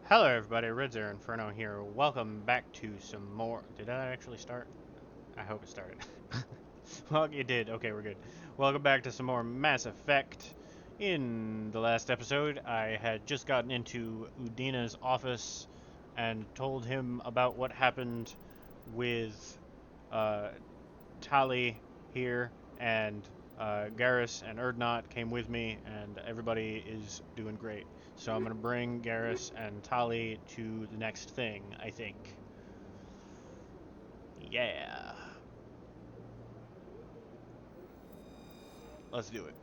Hello everybody, Red Zero Inferno here. Welcome back to some more... Did that actually start? I hope it started. Well, it did. Okay, we're good. Welcome back to some more Mass Effect. In the last episode, I had just gotten into Udina's office and told him about what happened with Tali here, and Garrus and Erdnot came with me, and everybody is doing great. So I'm going to bring Garrus and Tali to the next thing, I think. Yeah. Let's do it.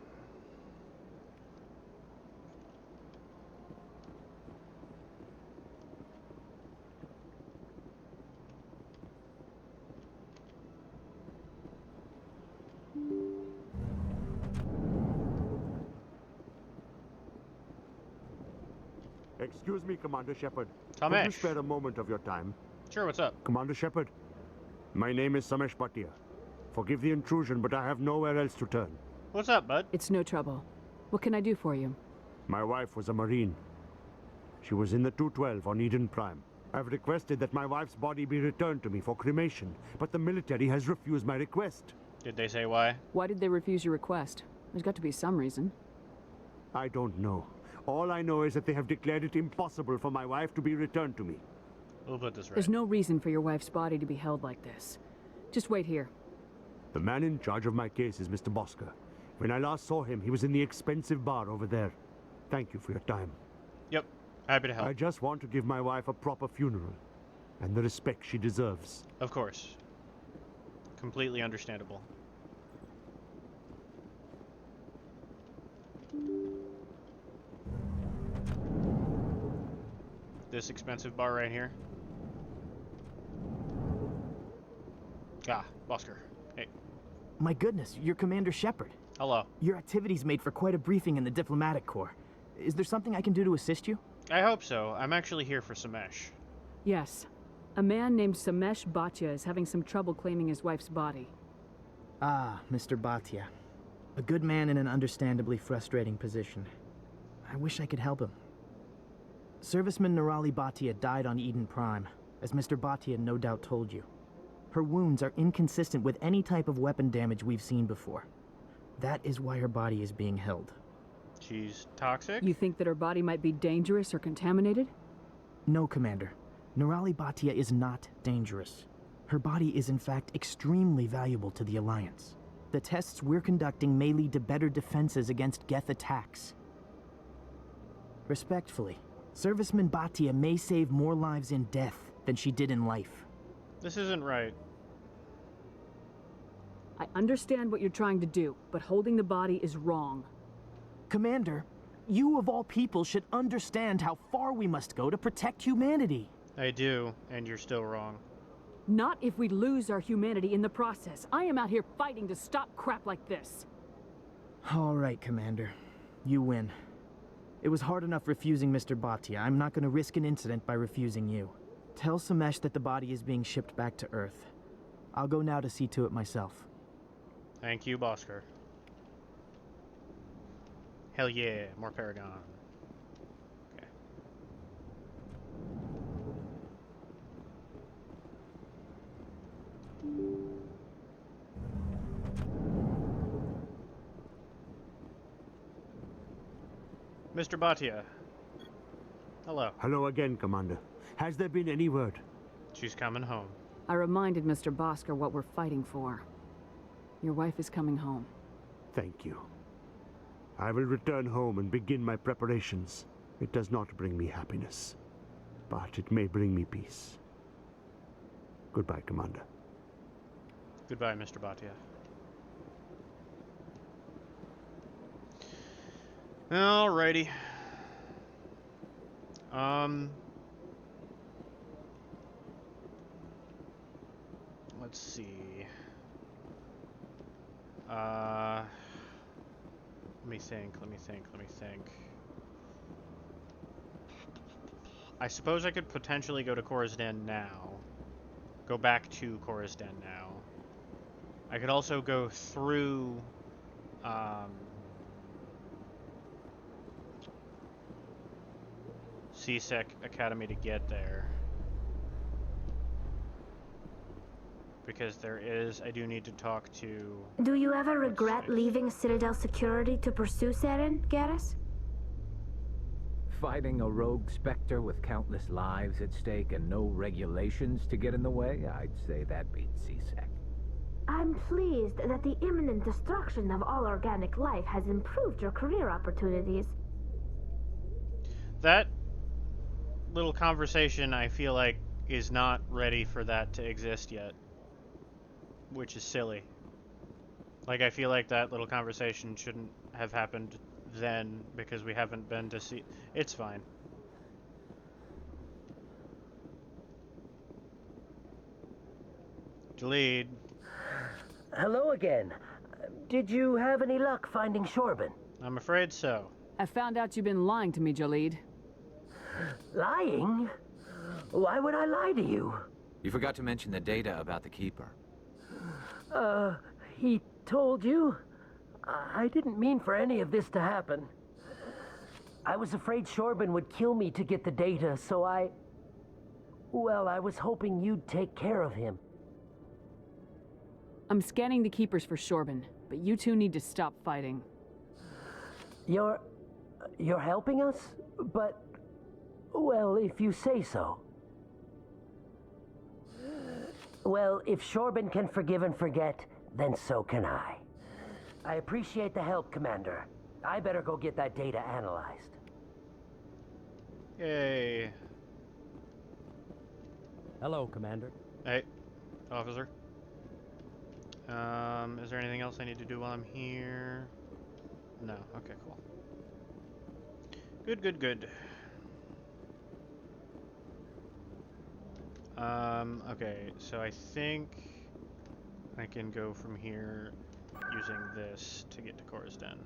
Excuse me, Commander Shepard. Could you Tamesh. spare a moment of your time? Sure, what's up? Commander Shepard, my name is Samesh Bhatia. Forgive the intrusion, but I have nowhere else to turn. What's up, bud? It's no trouble. What can I do for you? My wife was a Marine. She was in the 212 on Eden Prime. I've requested that my wife's body be returned to me for cremation, but the military has refused my request. Did they say why? Why did they refuse your request? There's got to be some reason. I don't know. All I know is that they have declared it impossible for my wife to be returned to me. We'll put this right. There's no reason for your wife's body to be held like this. Just wait here. The man in charge of my case is Mr. Bosker. When I last saw him, he was in the expensive bar over there. Thank you for your time. Yep, happy to help. I just want to give my wife a proper funeral, and the respect she deserves. Of course. Completely understandable. This expensive bar right here. Ah, Bosker. Hey, My goodness, you're Commander Shepard. hello. Your activities made for quite a briefing in the diplomatic corps. Is there something I can do to assist you? I hope so. I'm actually here for Samesh. Yes. A man named Samesh Bhatia is having some trouble claiming his wife's body. Ah, Mr. Bhatia. A good man in an understandably frustrating position. I wish I could help him. Serviceman Nirali Bhatia died on Eden Prime, as Mr. Bhatia no doubt told you. Her wounds are inconsistent with any type of weapon damage we've seen before. That is why her body is being held. She's toxic? You think that her body might be dangerous or contaminated? No, Commander. Nirali Bhatia is not dangerous. Her body is in fact extremely valuable to the Alliance. The tests we're conducting may lead to better defenses against Geth attacks. Respectfully, Serviceman Bhatia may save more lives in death than she did in life. This isn't right. I understand what you're trying to do, but holding the body is wrong. Commander, you of all people should understand how far we must go to protect humanity. I do, and you're still wrong. Not if we lose our humanity in the process. I am out here fighting to stop crap like this. All right, Commander. You win. It was hard enough refusing Mr. Bhatia. I'm not going to risk an incident by refusing you. Tell Samesh that the body is being shipped back to Earth. I'll go now to see to it myself. Thank you, Bosker. Hell yeah, more Paragon. Okay. Mr. Bhatia. Hello. Hello again, Commander. Has there been any word? She's coming home. I reminded Mr. Bosker what we're fighting for. Your wife is coming home. Thank you. I will return home and begin my preparations. It does not bring me happiness, but it may bring me peace. Goodbye, Commander. Goodbye, Mr. Bhatia. Alrighty. Let's see. Let me think. I suppose I could potentially go to Coruscant now. Go back to Coruscant now. I could also go through, CSEC Academy to get there. Because I do need to talk to... Do you ever regret leaving Citadel security to pursue Saren, Garrus? Fighting a rogue specter with countless lives at stake and no regulations to get in the way? I'd say that beats CSEC. I'm pleased that the imminent destruction of all organic life has improved your career opportunities. That little conversation, I feel like, is not ready for that to exist yet. Which is silly. Like, I feel like that little conversation shouldn't have happened then, because we haven't been to see... It's fine. Delete. Hello again. Did you have any luck finding Shorban? I'm afraid so. I found out you've been lying to me, Jalid. Lying? Why would I lie to you? You forgot to mention the data about the Keeper. He told you? I didn't mean for any of this to happen. I was afraid Shorban would kill me to get the data, so well, I was hoping you'd take care of him. I'm scanning the Keepers for Shorban, but you two need to stop fighting. You're helping us? But, well, if you say so. Well, if Shorban can forgive and forget, then so can I. I appreciate the help, Commander. I better go get that data analyzed. Yay. Hello, Commander. Hey, officer. Is there anything else I need to do while I'm here? No. Okay, cool. Good, good, good. Okay, so I think I can go from here using this to get to Coruscant.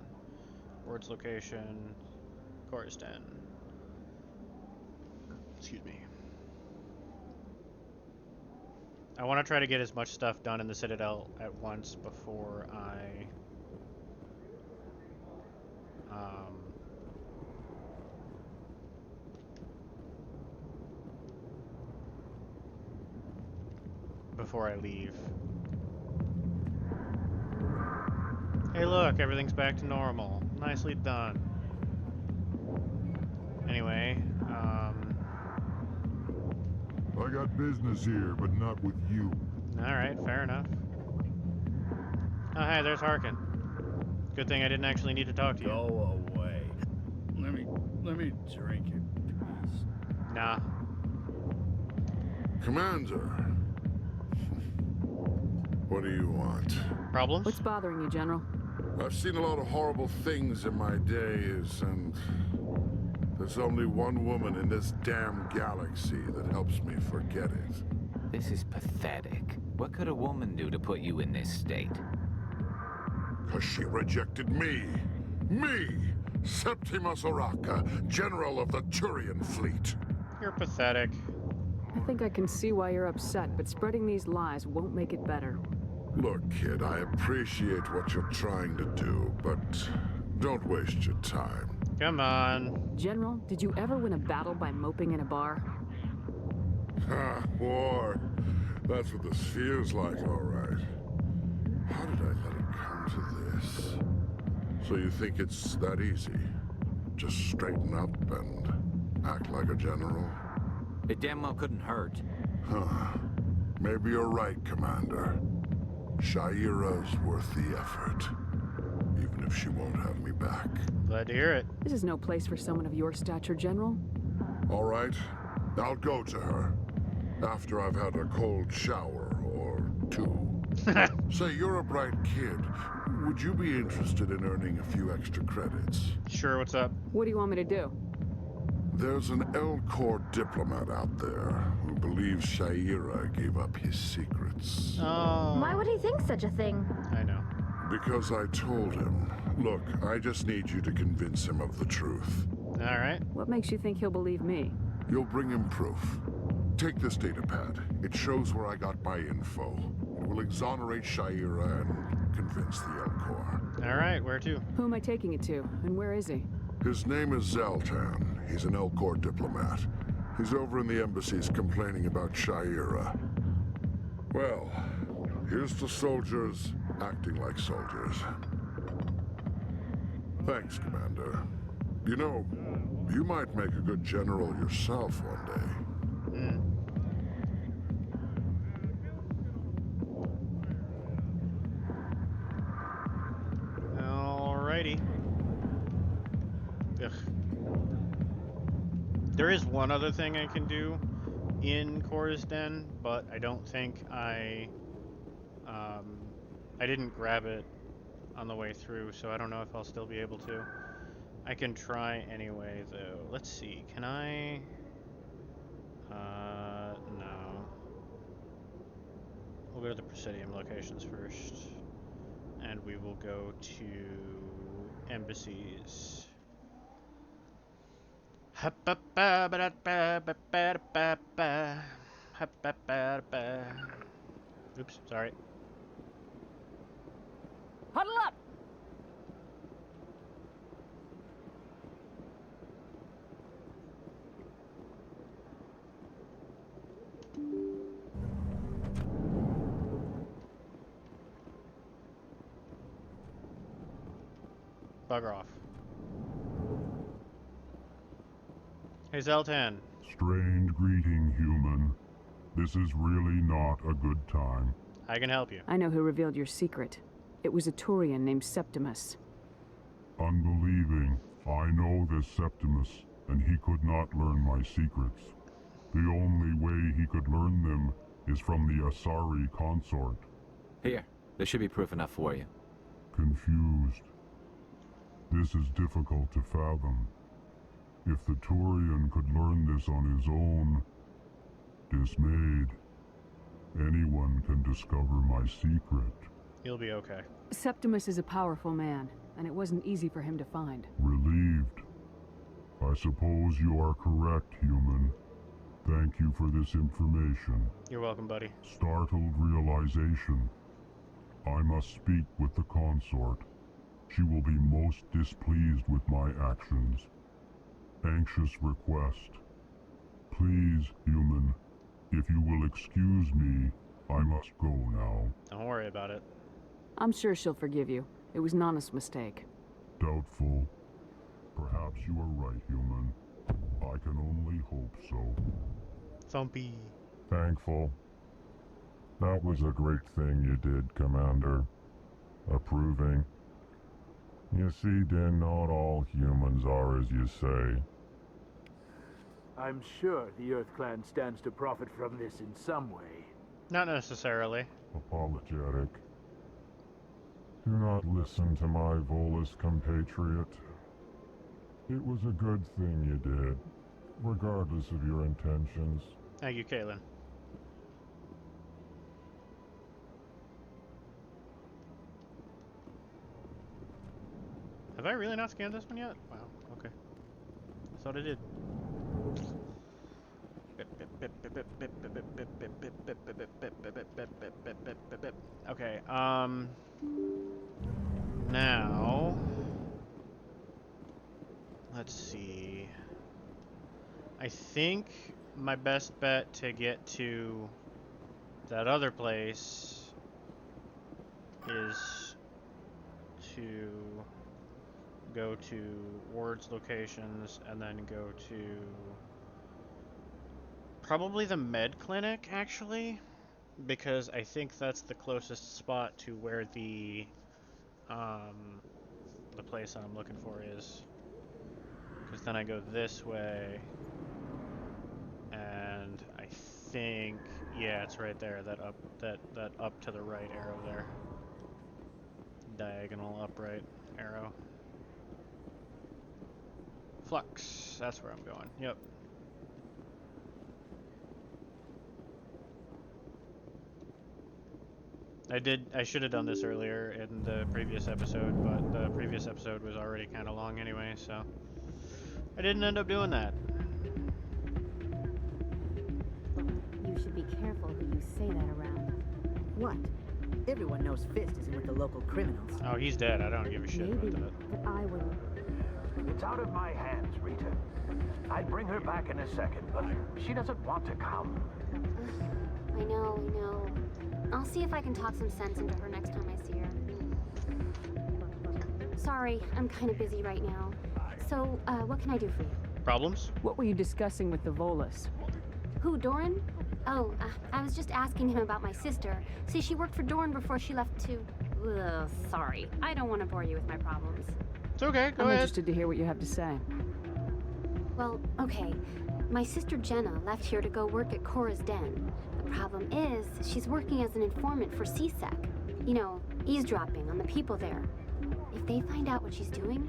Ward's location, Coruscant. Excuse me. I want to try to get as much stuff done in the Citadel at once before I leave. Hey look, everything's back to normal. Nicely done. Anyway, I got business here, but not with you. alright, fair enough. Oh hey, there's Harkin. Good thing I didn't actually need to talk to you. Go away. Let me drink in peace. Nah. Commander. What do you want? Problems? What's bothering you, General? I've seen a lot of horrible things in my days, and there's only one woman in this damn galaxy that helps me forget it. This is pathetic. What could a woman do to put you in this state? 'Cause she rejected me. Me! Septimus Oraka, General of the Turian Fleet. You're pathetic. I think I can see why you're upset, but spreading these lies won't make it better. Look, kid, I appreciate what you're trying to do, but don't waste your time. Come on. General, did you ever win a battle by moping in a bar? Ha, war. That's what this feels like, all right. How did I let it come to this? So you think it's that easy? Just straighten up and act like a general? It damn well couldn't hurt. Huh. Maybe you're right, Commander. Shaira's worth the effort. Even if she won't have me back. Glad to hear it. This is no place for someone of your stature, General. All right. I'll go to her. After I've had a cold shower or two. Say, you're a bright kid. Would you be interested in earning a few extra credits? Sure, what's up? What do you want me to do? There's an L-Corps diplomat out there who believes Shaira gave up his secrets. Oh. Why would he think such a thing? I know. Because I told him. Look, I just need you to convince him of the truth. Alright. What makes you think he'll believe me? You'll bring him proof. Take this data pad. It shows where I got my info. It will exonerate Shaira and convince the L-Corps. Alright, where to? Who am I taking it to, and where is he? His name is Zoltan. He's an Elcor diplomat. He's over in the embassies complaining about Shaira. Well, here's to soldiers acting like soldiers. Thanks, Commander. You know, you might make a good general yourself one day. Alrighty. Ugh. There is one other thing I can do in Cora's Den, but I don't think I didn't grab it on the way through, so I don't know if I'll still be able to. I can try anyway, though. Let's see, can I... no. We'll go to the Presidium locations first, and we will go to embassies. Oops, sorry. Huddle up! Bugger off. Hey, Zeltan. Strained greeting, human. This is really not a good time. I can help you. I know who revealed your secret. It was a Turian named Septimus. Unbelieving. I know this Septimus, and he could not learn my secrets. The only way he could learn them is from the Asari consort. Here, there should be proof enough for you. Confused. This is difficult to fathom. If the Turian could learn this on his own, dismayed, anyone can discover my secret. You'll be okay. Septimus is a powerful man, and it wasn't easy for him to find. Relieved. I suppose you are correct, human. Thank you for this information. You're welcome, buddy. Startled realization. I must speak with the consort. She will be most displeased with my actions. Anxious request. Please, human, if you will excuse me, I must go now. Don't worry about it. I'm sure she'll forgive you. It was Nana's mistake. Doubtful. Perhaps you are right, human. I can only hope so. Thumpy. Thankful. That was a great thing you did, Commander. Approving. You see, Din, not all humans are as you say. I'm sure the Earth Clan stands to profit from this in some way. Not necessarily. Apologetic. Do not listen to my Volus compatriot. It was a good thing you did, regardless of your intentions. Thank you, Caitlin. Have I really not scanned this one yet? Wow, okay. I thought I did. Okay, now, let's see. I think my best bet to get to that other place is to go to Ward's locations and then go to probably the med clinic, actually, because I think that's the closest spot to where the place that I'm looking for is. Because then I go this way, and I think, yeah, it's right there. That up to the right arrow there. Diagonal upright arrow. Flux. That's where I'm going. Yep. I should have done this earlier in the previous episode, but the previous episode was already kind of long anyway, so I didn't end up doing that. You should be careful who you say that around. What? Everyone knows Fist isn't with the local criminals. Oh, he's dead. I don't give a shit Maybe, about that. but I wouldn't. It's out of my hands, Rita. I'd bring her back in a second, but she doesn't want to come. I know. I'll see if I can talk some sense into her next time I see her. Sorry, I'm kind of busy right now. So, what can I do for you? Problems? What were you discussing with the Volus? Who, Doran? Oh, I was just asking him about my sister. See, she worked for Doran before she left to... Ugh, sorry. I don't want to bore you with my problems. It's okay, go I'm ahead. interested to hear what you have to say. Well, okay. My sister Jenna left here to go work at Cora's Den. The problem is, she's working as an informant for CSEC. You know, eavesdropping on the people there. If they find out what she's doing,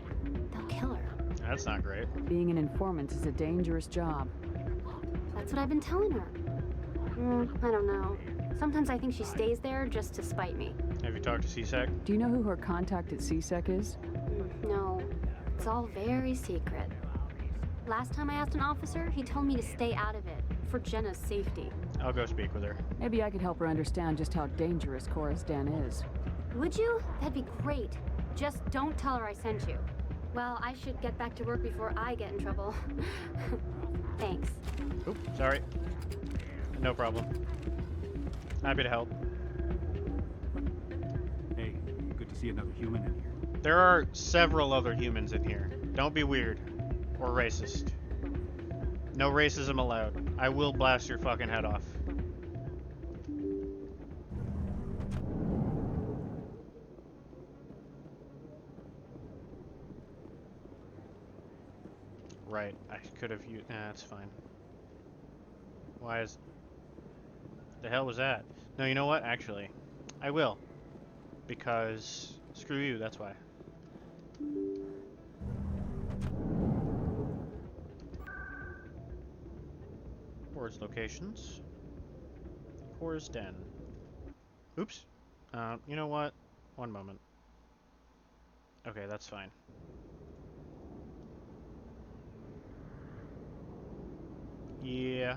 they'll kill her. That's not great. Being an informant is a dangerous job. That's what I've been telling her. I don't know. Sometimes I think she stays there just to spite me. Have you talked to CSEC? Do you know who her contact at CSEC is? No. It's all very secret. Last time I asked an officer, he told me to stay out of it, for Jenna's safety. I'll go speak with her. Maybe I could help her understand just how dangerous Cora's Den is. Would you? That'd be great. Just don't tell her I sent you. Well, I should get back to work before I get in trouble. Thanks. Oop, sorry. No problem. Happy to help. Hey, good to see another human in here. There are several other humans in here. Don't be weird. Or racist. No racism allowed. I will blast your fucking head off. Right, I could have used... Nah, that's fine. Why is... The hell was that? No, you know what? Actually, I will. Because... Screw you, that's why. Cora's locations. Cora's Den. Oops. You know what? One moment. Okay, that's fine. Yeah.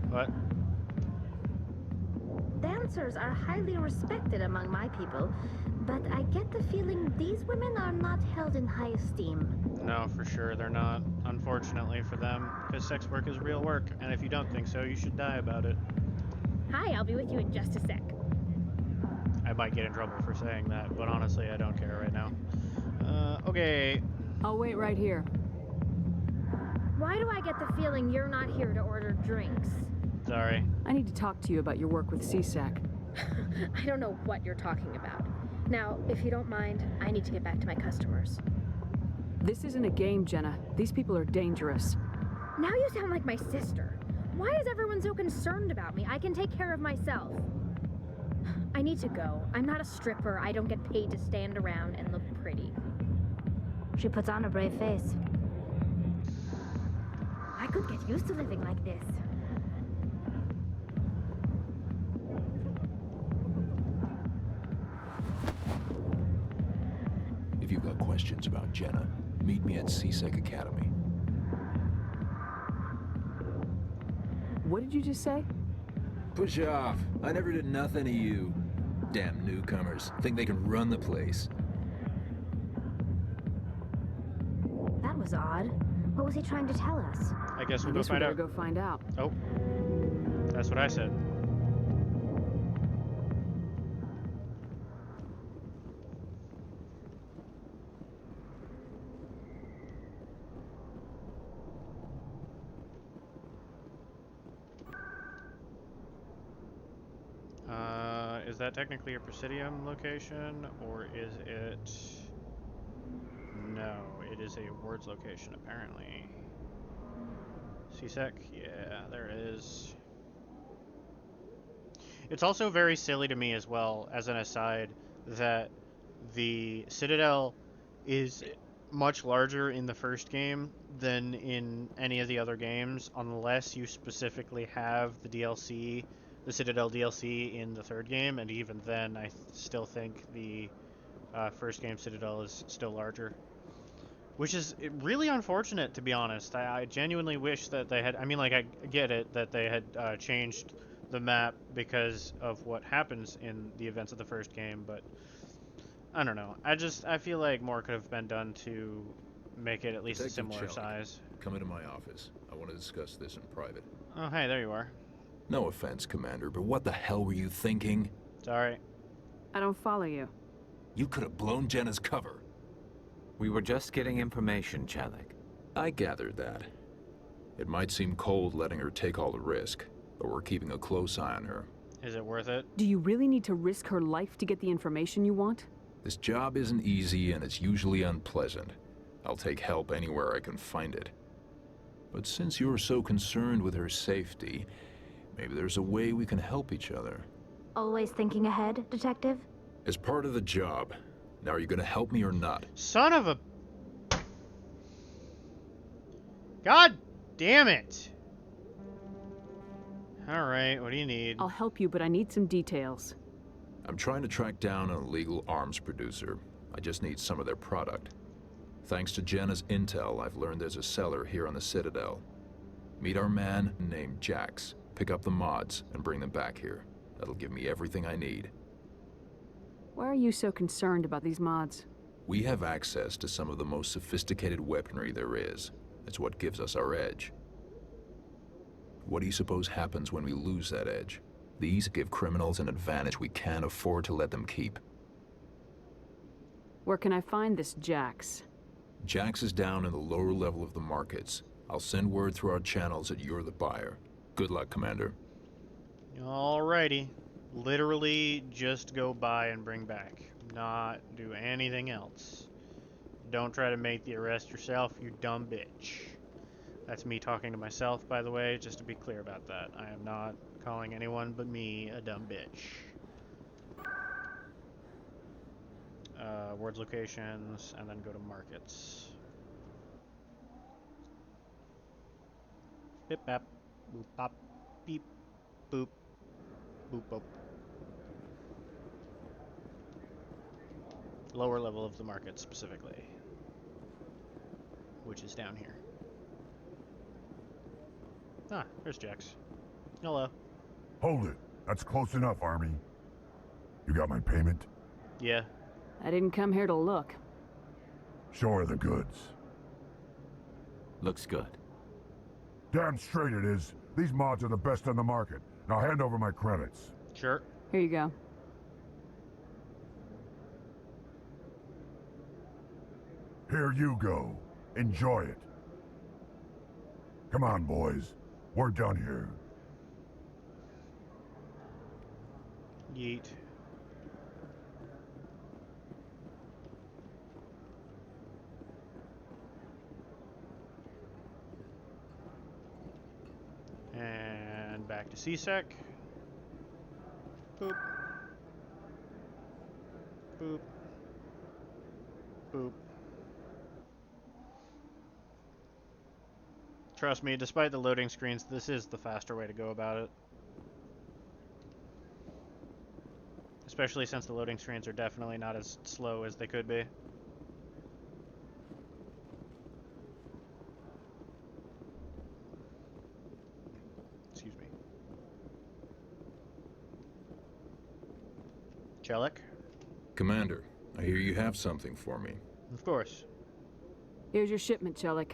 What? Dancers are highly respected among my people, but I get the feeling these women are not held in high esteem. No, for sure they're not. Unfortunately for them, because sex work is real work, and if you don't think so, you should die about it. Hi, I'll be with you in just a sec. I might get in trouble for saying that, but honestly, I don't care right now. Okay. I'll wait right here. Why do I get the feeling you're not here to order drinks? Sorry. I need to talk to you about your work with CSEC. I don't know what you're talking about. Now, if you don't mind, I need to get back to my customers. This isn't a game, Jenna. These people are dangerous. Now you sound like my sister. Why is everyone so concerned about me? I can take care of myself. I need to go. I'm not a stripper. I don't get paid to stand around and look pretty. She puts on a brave face. I could get used to living like this. If you've got questions about Jenna, meet me at CSEC Academy. What did you just say? Push off. I never did nothing to you. Damn newcomers. Think they can run the place. That was odd. What was he trying to tell us? I guess we'll go find out. Go find out. Oh. That's what I said. Is that technically a Presidium location, or is it... No, it is a Wards location, apparently. CSEC? Yeah, there it is. It's also very silly to me as well, as an aside, that the Citadel is much larger in the first game than in any of the other games, unless you specifically have the DLC, the Citadel DLC in the third game, and even then I still think the first game Citadel is still larger. Which is really unfortunate, to be honest. I genuinely wish that they had... I mean, like, I get it that they had changed the map because of what happens in the events of the first game, but... I don't know. I feel like more could have been done to make it at least a similar size. Come into my office. I want to discuss this in private. Oh, hey, there you are. No offense, Commander, but what the hell were you thinking? Sorry. I don't follow you. You could have blown Jenna's cover. We were just getting information, Chelik. I gathered that. It might seem cold letting her take all the risk, but we're keeping a close eye on her. Is it worth it? Do you really need to risk her life to get the information you want? This job isn't easy and it's usually unpleasant. I'll take help anywhere I can find it. But since you're so concerned with her safety, maybe there's a way we can help each other. Always thinking ahead, Detective? As part of the job. Now, are you gonna help me or not? Son of a... God damn it! Alright, what do you need? I'll help you, but I need some details. I'm trying to track down an illegal arms producer. I just need some of their product. Thanks to Jenna's intel, I've learned there's a seller here on the Citadel. Meet our man named Jax. Pick up the mods and bring them back here. That'll give me everything I need. Why are you so concerned about these mods? We have access to some of the most sophisticated weaponry there is. It's what gives us our edge. What do you suppose happens when we lose that edge? These give criminals an advantage we can't afford to let them keep. Where can I find this Jax? Jax is down in the lower level of the markets. I'll send word through our channels that you're the buyer. Good luck, Commander. Alrighty. Literally just go buy and bring back. Not do anything else. Don't try to make the arrest yourself, you dumb bitch. That's me talking to myself, by the way, just to be clear about that. I am not calling anyone but me a dumb bitch. Words locations, and then go to markets. Bip bap, boop bop, beep, boop, boop boop. Lower level of the market specifically, which is down here. Ah, there's Jax. Hello. Hold it. That's close enough, Army. You got my payment? Yeah. I didn't come here to look. Show her the goods. Looks good. Damn straight it is. These mods are the best on the market. Now hand over my credits. Sure. Here you go. Here you go. Enjoy it. Come on, boys. We're done here. Yeet. And back to CSEC. Boop. Boop. Boop. Trust me, despite the loading screens, this is the faster way to go about it. Especially since the loading screens are definitely not as slow as they could be. Excuse me. Chelik? Commander, I hear you have something for me. Of course. Here's your shipment, Chelik.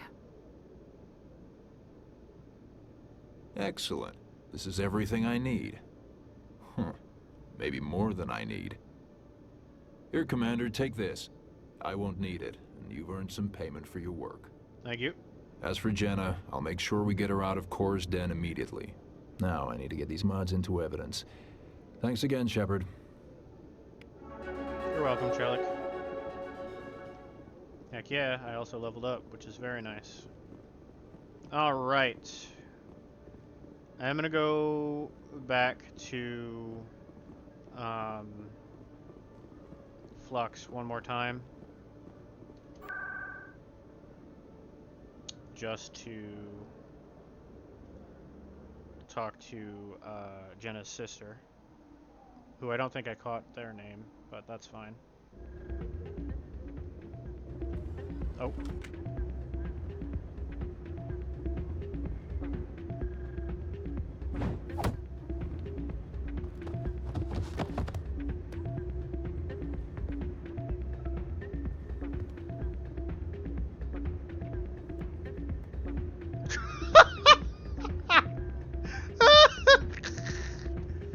Excellent. This is everything I need. Huh. Maybe more than I need. Here, Commander, take this. I won't need it, and you've earned some payment for your work. Thank you. As for Jenna, I'll make sure we get her out of Core's den immediately. Now, I need to get these mods into evidence. Thanks again, Shepard. You're welcome, Chelik. Heck yeah, I also leveled up, which is very nice. Alright. I'm gonna go back to Flux one more time. Just to talk to Jenna's sister, who I don't think I caught their name, but that's fine. Oh.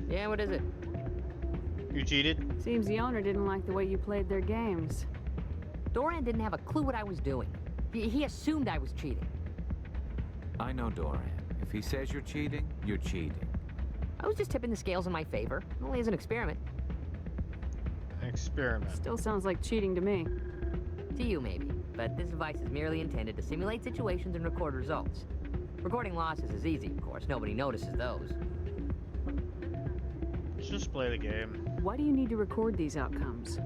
Yeah, what is it? You cheated? Seems the owner didn't like the way you played their games. Doran didn't have a clue what I was doing. He assumed I was cheating. I know Doran. If he says you're cheating, you're cheating. I was just tipping the scales in my favor, only as an experiment. Experiment. Still sounds like cheating to me. To you, maybe. But this device is merely intended to simulate situations and record results. Recording losses is easy, of course. Nobody notices those. Let's just play the game. Why do you need to record these outcomes?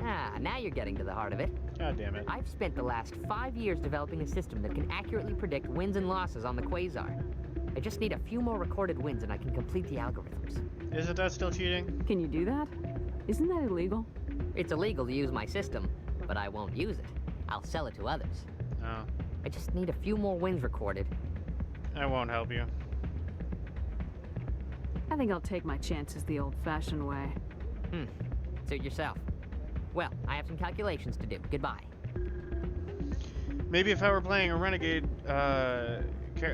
Ah, now you're getting to the heart of it. God damn it. I've spent the last 5 years developing a system that can accurately predict wins and losses on the Quasar. I just need a few more recorded wins and I can complete the algorithms. Isn't that still cheating? Can you do that? Isn't that illegal? It's illegal to use my system, but I won't use it. I'll sell it to others. Oh. I just need a few more wins recorded. I won't help you. I think I'll take my chances the old-fashioned way. Suit yourself. Well, I have some calculations to do. Goodbye. Maybe if I were playing a renegade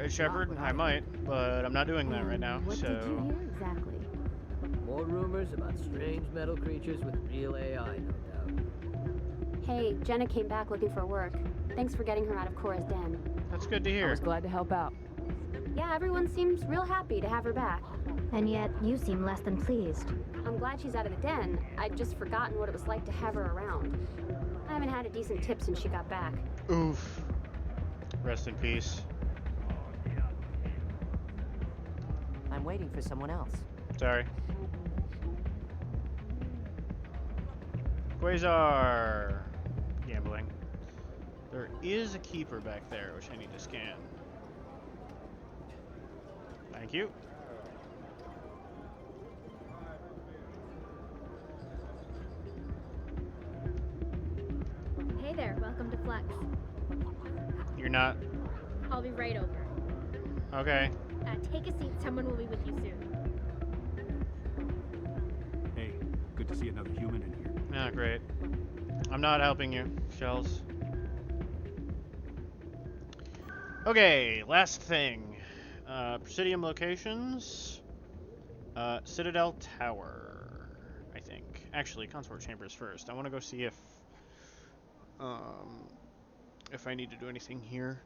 Shepherd, I might, but I'm not doing that right now, What so... did you hear exactly? More rumors about strange metal creatures with real AI, no doubt. Hey, Jenna came back looking for work. Thanks for getting her out of Cora's den. That's good to hear. I was glad to help out. Yeah, everyone seems real happy to have her back. And yet, you seem less than pleased. I'm glad she's out of the den. I'd just forgotten what it was like to have her around. I haven't had a decent tip since she got back. Oof. Rest in peace. I'm waiting for someone else. Sorry. Quasar. Gambling. There is a keeper back there, which I need to scan. Thank you. Hey there, welcome to Flex. You're not... I'll be right over. Okay. Take a seat, someone will be with you soon. Hey, good to see another human in here. Ah, great. I'm not helping you, Shells. Okay, last thing. Presidium locations. Citadel Tower, I think. Actually, Consort Chambers first. I want to go see if I need to do anything here,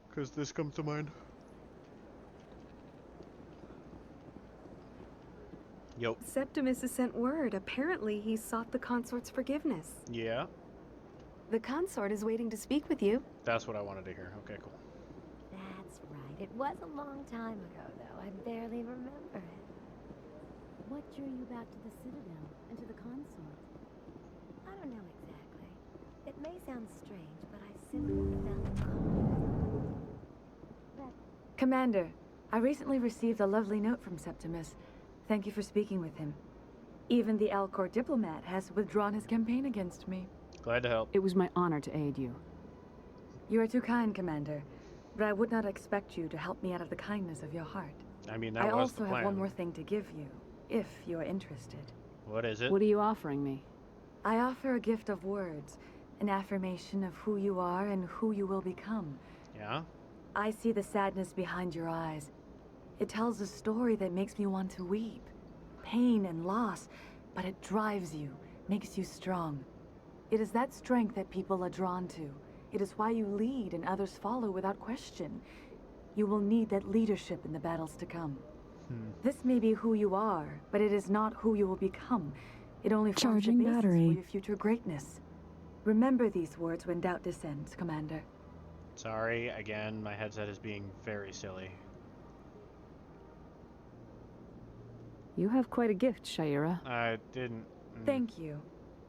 because this comes to mind. Yep. Septimus has sent word. Apparently, he sought the consort's forgiveness. Yeah. The consort is waiting to speak with you. That's what I wanted to hear. Okay, cool. That's right. It was a long time ago, though. I barely remember it. What drew you back to the Citadel and to the consort? I don't know exactly. It may sound strange, but I simply felt calm. Commander, I recently received a lovely note from Septimus. Thank you for speaking with him. Even the Alcor diplomat has withdrawn his campaign against me. Glad to help. It was my honor to aid you. You are too kind, Commander, but I would not expect you to help me out of the kindness of your heart. I mean, that I was the also plan. have one more thing to give you, if you are interested. What is it? What are you offering me? I offer a gift of words, an affirmation of who you are and who you will become. Yeah? I see the sadness behind your eyes. It tells a story that makes me want to weep. Pain and loss, but it drives you, makes you strong. It is that strength that people are drawn to. It is why you lead and others follow without question. You will need that leadership in the battles to come. This may be who you are, but it is not who you will become. It only forms the Charging basis battery. for your future greatness. Remember these words when doubt descends, Commander. Sorry, again, my headset is being very silly. You have quite a gift, Shaira. I didn't... Thank you.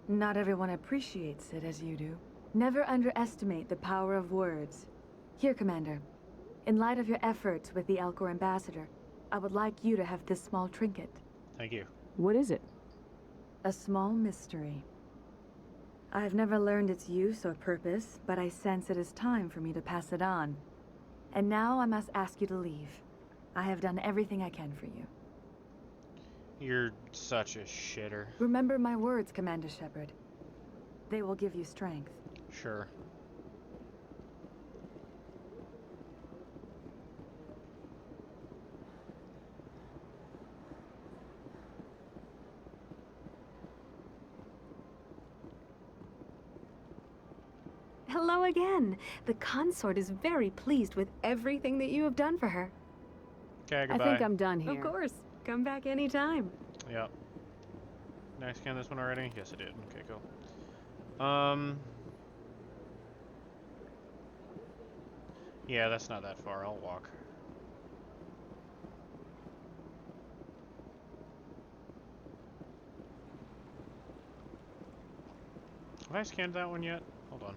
Not everyone appreciates it as you do. Never underestimate the power of words. Here, Commander. In light of your efforts with the Alcor ambassador, I would like you to have this small trinket. Thank you. What is it? A small mystery. I've never learned its use or purpose, but I sense it is time for me to pass it on. And now I must ask you to leave. I have done everything I can for you. You're such a shitter. Remember my words, Commander Shepard. They will give you strength. Sure. Hello again. The consort is very pleased with everything that you have done for her. Okay, goodbye. I think I'm done here. Of course. Come back anytime. Yep. Did I scan this one already? Yes, I did. Okay, cool. Yeah, that's not that far. I'll walk. Have I scanned that one yet? Hold on.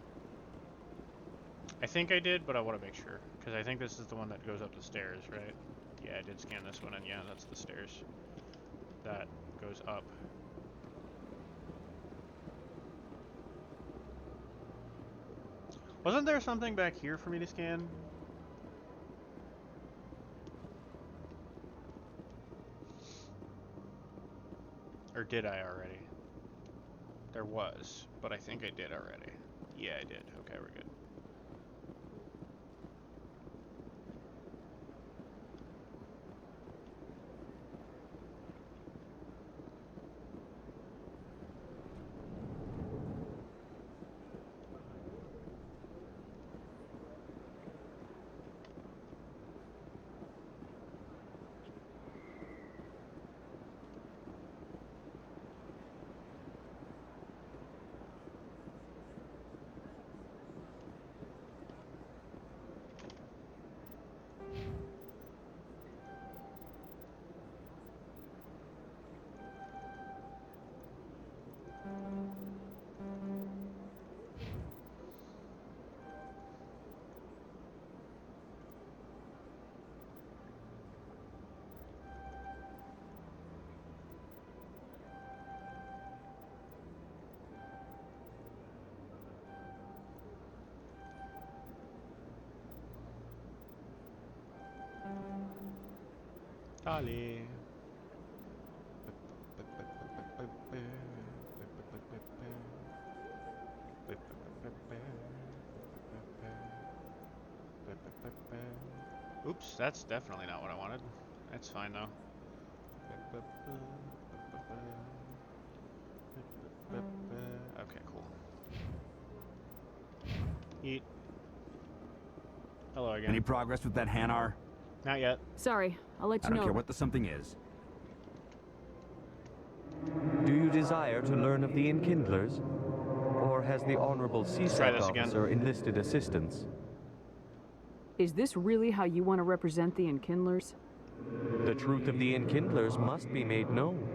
I think I did, but I want to make sure. Because I think this is the one that goes up the stairs, right? Yeah, I did scan this one, and yeah, that's the stairs. That goes up. Wasn't there something back here for me to scan? Or did I already? There was, but I think I did already. Yeah, I did. Okay, we're good. Tali. Oops, that's definitely not what I wanted. That's fine though. Okay, cool. Eat. Hello again. Any progress with that Hanar? Not yet. Sorry, I'll let you I don't know. care what the something is. Do you desire to learn of the Enkindlers? Or has the Honorable CSAC officer enlisted assistance? Is this really how you want to represent the Enkindlers? The truth of the Enkindlers must be made known.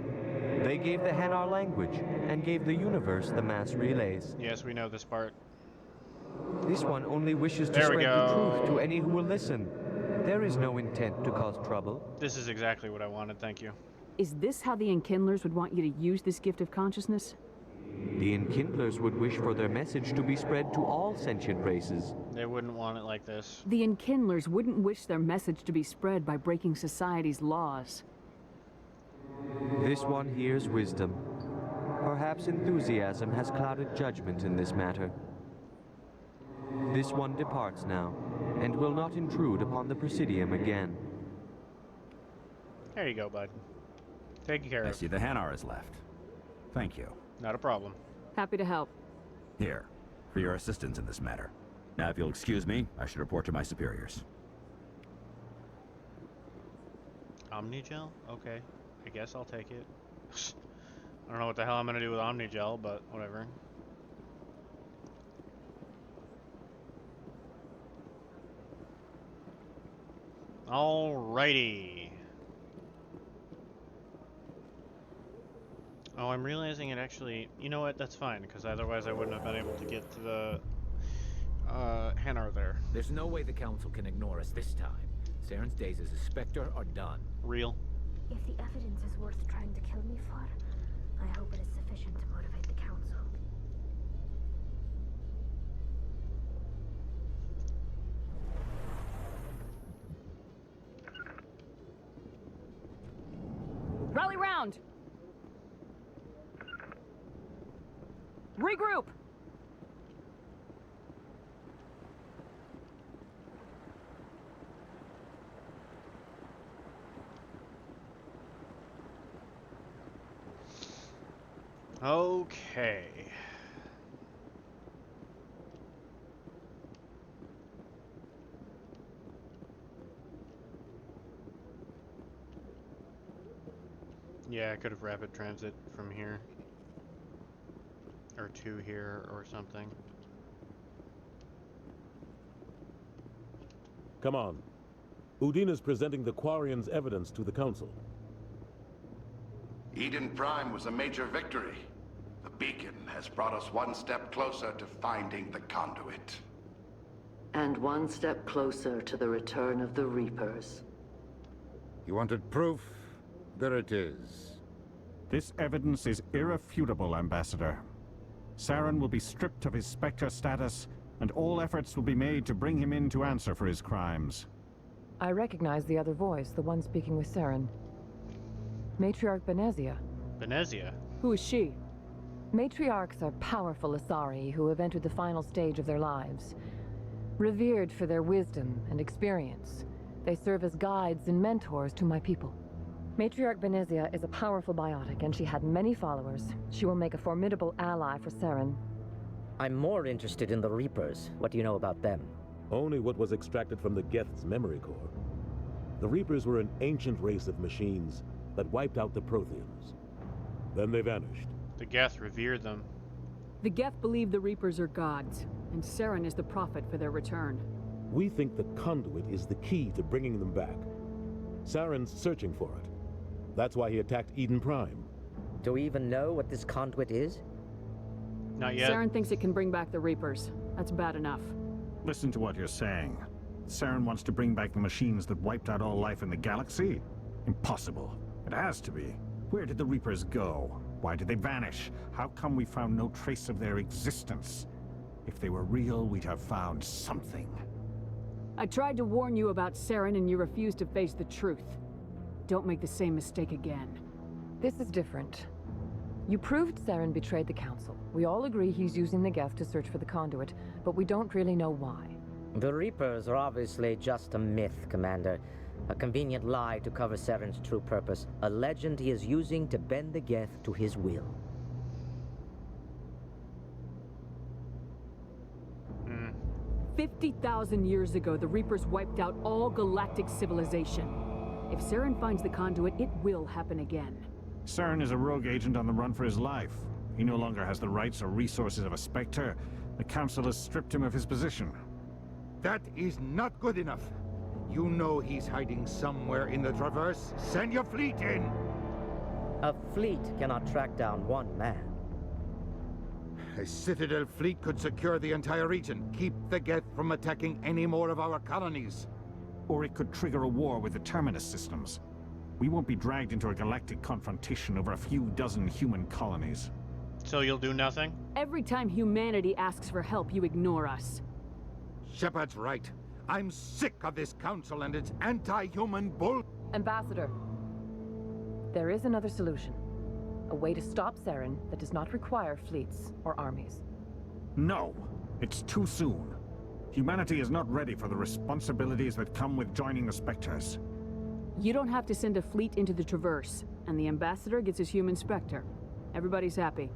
They gave the Hanar language, and gave the universe the mass relays. Yes, we know this part. This one only wishes to spread the truth to any who will listen. There is no intent to cause trouble. This is exactly what I wanted, thank you. Is this how the Enkindlers would want you to use this gift of consciousness? The Enkindlers would wish for their message to be spread to all sentient races. They wouldn't want it like this. The Enkindlers wouldn't wish their message to be spread by breaking society's laws. This one hears wisdom. Perhaps enthusiasm has clouded judgment in this matter. This one departs now, and will not intrude upon the Presidium again. There you go, bud. Take care I of. see the Hanar is left. Thank you. Not a problem. Happy to help. Here, for your assistance in this matter. Now, if you'll excuse me, I should report to my superiors. Omnigel? Okay. I guess I'll take it. I don't know what the hell I'm gonna do with Omnigel, but whatever. Alrighty. Oh, I'm realizing it actually... You know what? That's fine, because otherwise I wouldn't have been able to get to the Hanar there. There's no way the Council can ignore us this time. Saren's days as a Spectre are done. Real. If the evidence is worth trying to kill me for, I hope it is sufficient to motivate the Council. ground! Regroup! Okay. Yeah, I could have rapid transit from here. Or to here or something. Come on. Udine is presenting the Quarians' evidence to the Council. Eden Prime was a major victory. The beacon has brought us one step closer to finding the conduit. And one step closer to the return of the Reapers. You wanted proof? There it is. This evidence is irrefutable, Ambassador. Saren will be stripped of his Spectre status, and all efforts will be made to bring him in to answer for his crimes. I recognize the other voice, the one speaking with Saren. Matriarch Benezia. Benezia? Who is she? Matriarchs are powerful Asari who have entered the final stage of their lives. Revered for their wisdom and experience, they serve as guides and mentors to my people. Matriarch Benezia is a powerful biotic, and she had many followers. She will make a formidable ally for Saren. I'm more interested in the Reapers. What do you know about them? Only what was extracted from the Geth's memory core. The Reapers were an ancient race of machines that wiped out the Protheans. Then they vanished. The Geth revered them. The Geth believe the Reapers are gods, and Saren is the prophet for their return. We think the conduit is the key to bringing them back. Saren's searching for it. That's why he attacked Eden Prime. Do we even know what this conduit is? Not yet. Saren thinks it can bring back the Reapers. That's bad enough. Listen to what you're saying. Saren wants to bring back the machines that wiped out all life in the galaxy? Impossible. It has to be. Where did the Reapers go? Why did they vanish? How come we found no trace of their existence? If they were real, we'd have found something. I tried to warn you about Saren, and you refused to face the truth. Don't make the same mistake again. This is different. You proved Saren betrayed the Council. We all agree he's using the Geth to search for the conduit, but we don't really know why. The Reapers are obviously just a myth, Commander. A convenient lie to cover Saren's true purpose. A legend he is using to bend the Geth to his will. 50,000 years ago, the Reapers wiped out all galactic civilization. If Saren finds the conduit, it will happen again. Saren is a rogue agent on the run for his life. He no longer has the rights or resources of a Spectre. The Council has stripped him of his position. That is not good enough. You know he's hiding somewhere in the Traverse. Send your fleet in! A fleet cannot track down one man. A Citadel fleet could secure the entire region. Keep the Geth from attacking any more of our colonies. Or it could trigger a war with the Terminus systems. We won't be dragged into a galactic confrontation over a few dozen human colonies. So you'll do nothing? Every time humanity asks for help, you ignore us. Shepard's right. I'm sick of this Council and its anti-human bull... Ambassador, there is another solution. A way to stop Saren that does not require fleets or armies. No, it's too soon. Humanity is not ready for the responsibilities that come with joining the Spectres. You don't have to send a fleet into the Traverse, and the Ambassador gets his human Spectre. Everybody's happy.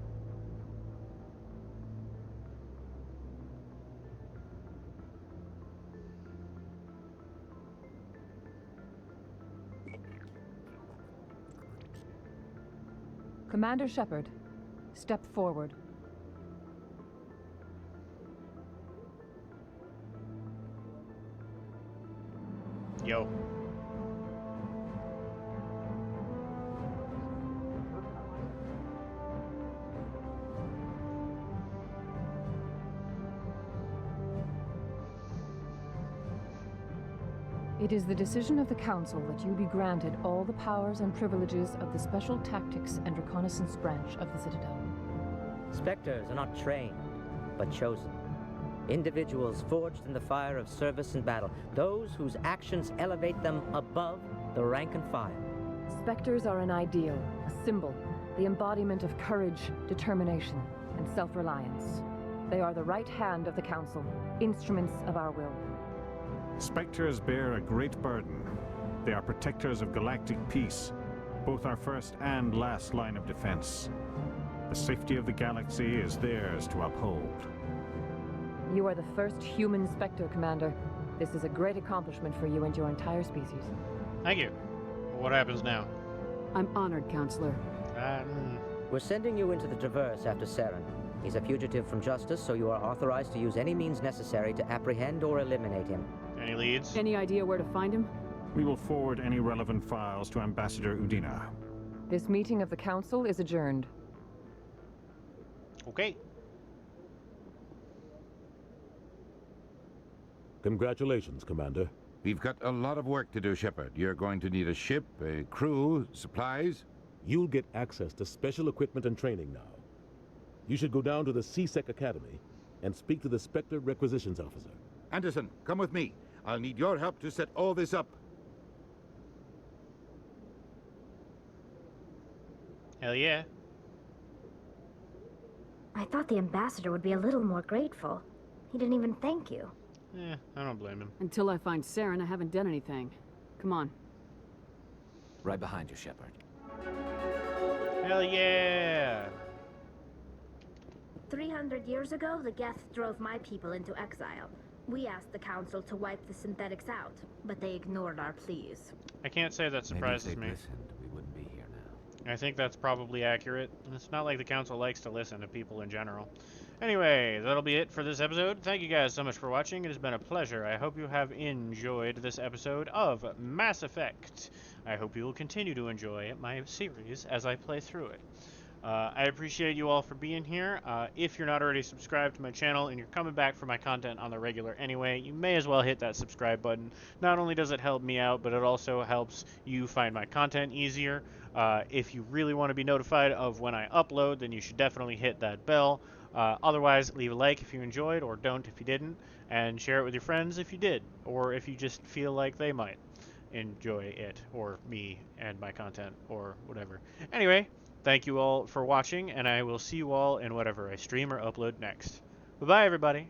Commander Shepard, step forward. Yo. It is the decision of the Council that you be granted all the powers and privileges of the Special Tactics and Reconnaissance branch of the Citadel. Spectres are not trained, but chosen. Individuals forged in the fire of service and battle. Those whose actions elevate them above the rank and file. Spectres are an ideal, a symbol, the embodiment of courage, determination, and self-reliance. They are the right hand of the Council, instruments of our will. Spectres bear a great burden. They are protectors of galactic peace, both our first and last line of defense. The safety of the galaxy is theirs to uphold. You are the first human Spectre, Commander. This is a great accomplishment for you and your entire species. Thank you. What happens now? I'm honored, Counselor. We're sending you into the Traverse after Saren. He's a fugitive from justice, so you are authorized to use any means necessary to apprehend or eliminate him. Any leads? Any idea where to find him? We will forward any relevant files to Ambassador Udina. This meeting of the Council is adjourned. Okay. Congratulations, Commander. We've got a lot of work to do, Shepard. You're going to need a ship, a crew, supplies. You'll get access to special equipment and training now. You should go down to the CSEC Academy and speak to the Spectre Requisitions Officer. Anderson, come with me. I'll need your help to set all this up. Hell yeah. I thought the ambassador would be a little more grateful. He didn't even thank you. I don't blame him. Until I find Saren, I haven't done anything. Come on. Right behind you, Shepard. Hell yeah! 300 years ago, the Geth drove my people into exile. We asked the Council to wipe the synthetics out, but they ignored our pleas. I can't say that surprises me. Listened, we wouldn't be here now. I think that's probably accurate. It's not like the Council likes to listen to people in general. Anyway, that'll be it for this episode. Thank you guys so much for watching. It has been a pleasure. I hope you have enjoyed this episode of Mass Effect. I hope you will continue to enjoy my series as I play through it. I appreciate you all for being here. If you're not already subscribed to my channel and you're coming back for my content on the regular anyway, you may as well hit that subscribe button. Not only does it help me out, but it also helps you find my content easier. If you really want to be notified of when I upload, then you should definitely hit that bell. Otherwise, leave a like if you enjoyed, or don't if you didn't, and share it with your friends if you did, or if you just feel like they might enjoy it, or me and my content, or whatever. Anyway, thank you all for watching, and I will see you all in whatever I stream or upload next. Bye-bye, everybody.